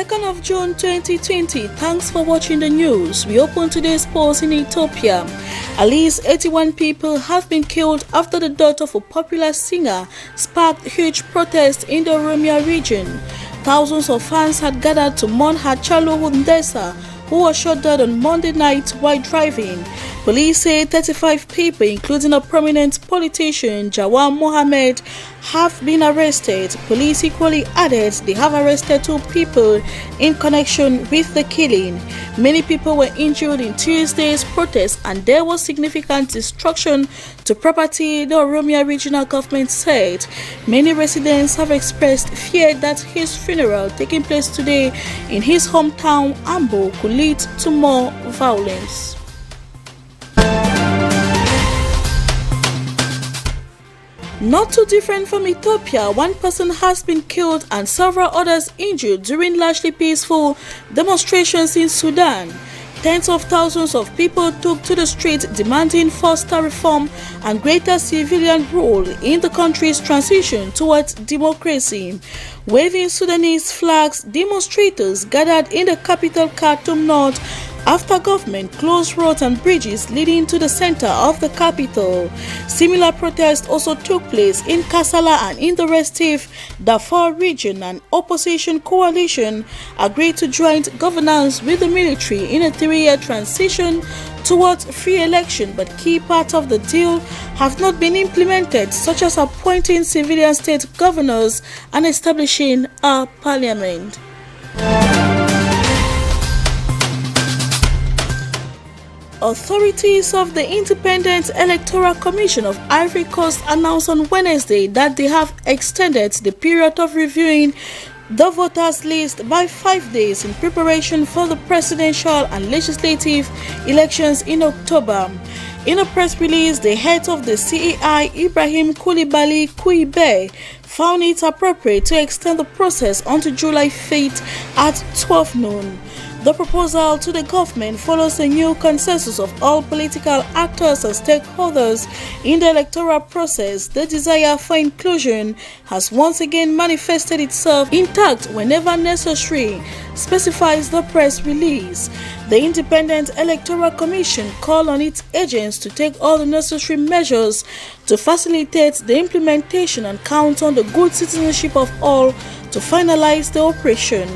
2nd of June 2020. Thanks for watching the news. We open today's polls in Ethiopia. At least 81 people have been killed after the death of a popular singer sparked huge protests in the Oromia region. Thousands of fans had gathered to mourn Hachalu Hundessa, who was shot dead on Monday night while driving. Police say 35 people, including a prominent politician, Jawar Mohammed, have been arrested. Police equally added they have arrested 2 people in connection with the killing. Many people were injured in Tuesday's protests and there was significant destruction to property, the Oromia regional government said. Many residents have expressed fear that his funeral taking place today in his hometown, Ambo, could lead to more violence. Not too different from Ethiopia, 1 person has been killed and several others injured during largely peaceful demonstrations in Sudan. Tens of thousands of people took to the street demanding faster reform and greater civilian rule in the country's transition towards democracy. Waving Sudanese flags, demonstrators gathered in the capital Khartoum North after government closed roads and bridges leading to the center of the capital. Similar protests also took place in Kassala and in the restive Darfur region. An opposition coalition agreed to joint governance with the military in a 3-year transition towards free election, but key parts of the deal have not been implemented, such as appointing civilian state governors and establishing a parliament. Authorities of the Independent Electoral Commission of Ivory Coast announced on Wednesday that they have extended the period of reviewing the voters' list by 5 days in preparation for the presidential and legislative elections in October. In a press release, the head of the CEI, Ibrahim Koulibaly Kouibe, found it appropriate to extend the process until July 5th at 12 noon. The proposal to the government follows a new consensus of all political actors and stakeholders in the electoral process. The desire for inclusion has once again manifested itself intact whenever necessary, specifies the press release. The Independent Electoral Commission called on its agents to take all the necessary measures to facilitate the implementation and count on the good citizenship of all to finalize the operation.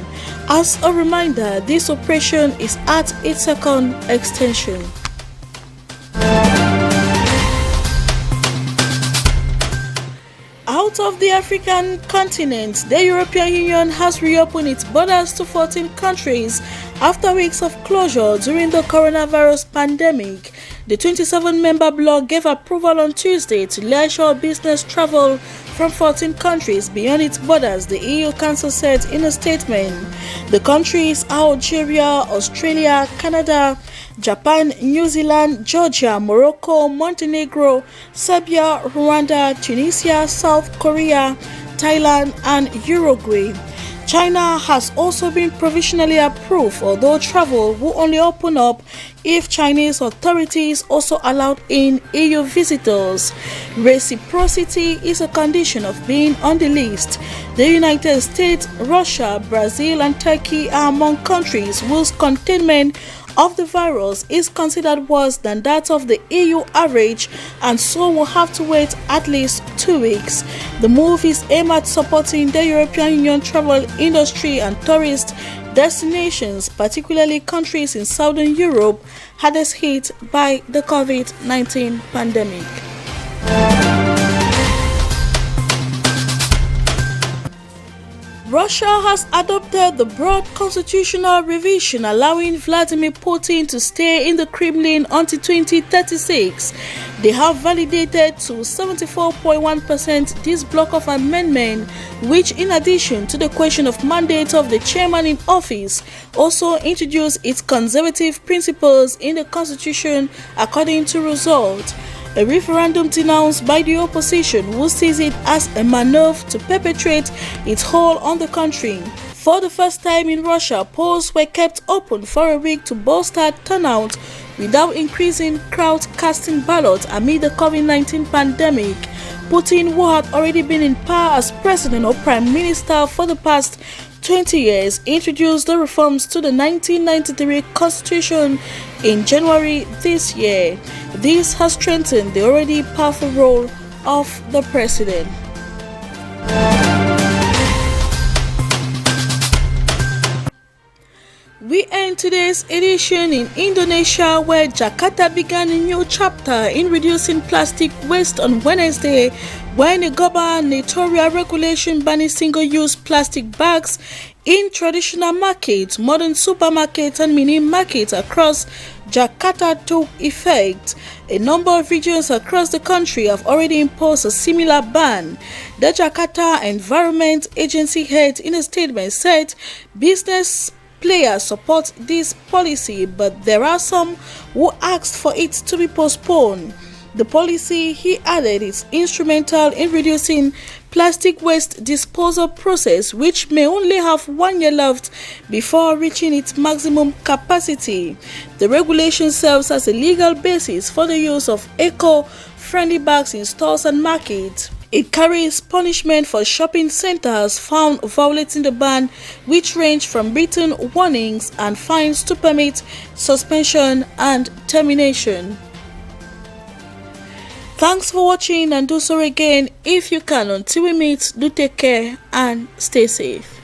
As a reminder, this operation is at its second extension. Out of the African continent, the European Union has reopened its borders to 14 countries after weeks of closure during the coronavirus pandemic. The 27-member bloc gave approval on Tuesday to leisure business travel from 14 countries beyond its borders, the EU Council said in a statement. The countries are Algeria, Australia, Canada, Japan, New Zealand, Georgia, Morocco, Montenegro, Serbia, Rwanda, Tunisia, South Korea, Thailand, and Uruguay. China has also been provisionally approved, although travel will only open up if Chinese authorities also allowed in EU visitors. Reciprocity is a condition of being on the list. The United States, Russia, Brazil, and Turkey are among countries whose containment of the virus is considered worse than that of the EU average, and so will have to wait at least 2 weeks. The move is aimed at supporting the European Union travel industry and tourist destinations, particularly countries in Southern Europe hardest hit by the COVID-19 pandemic. Russia has adopted the broad constitutional revision allowing Vladimir Putin to stay in the Kremlin until 2036. They have validated to 74.1% this block of amendment, which, in addition to the question of mandate of the chairman in office, also introduced its conservative principles in the constitution according to result. A referendum denounced by the opposition, who sees it as a maneuver to perpetuate its hold on the country. For the first time in Russia, polls were kept open for a week to bolster turnout without increasing crowd casting ballots amid the COVID-19 pandemic. Putin, who had already been in power as president or prime minister for the past 20 years, introduced the reforms to the 1993 Constitution in January this year. This has strengthened the already powerful role of the president. We end today's edition in Indonesia, where Jakarta began a new chapter in reducing plastic waste on Wednesday when a gubernatorial regulation banning single-use plastic bags in traditional markets, modern supermarkets and mini markets across Jakarta took effect. A number of regions across the country have already imposed a similar ban. The Jakarta Environment Agency head in a statement said business players support this policy, but there are some who asked for it to be postponed. The policy, he added, is instrumental in reducing plastic waste disposal process, which may only have 1 year left before reaching its maximum capacity. The regulation serves as a legal basis for the use of eco-friendly bags in stores and markets. It carries punishment for shopping centers found violating the ban, which range from written warnings and fines to permit suspension and termination. Thanks for watching, and do so again if you can. Until we meet, do take care and stay safe.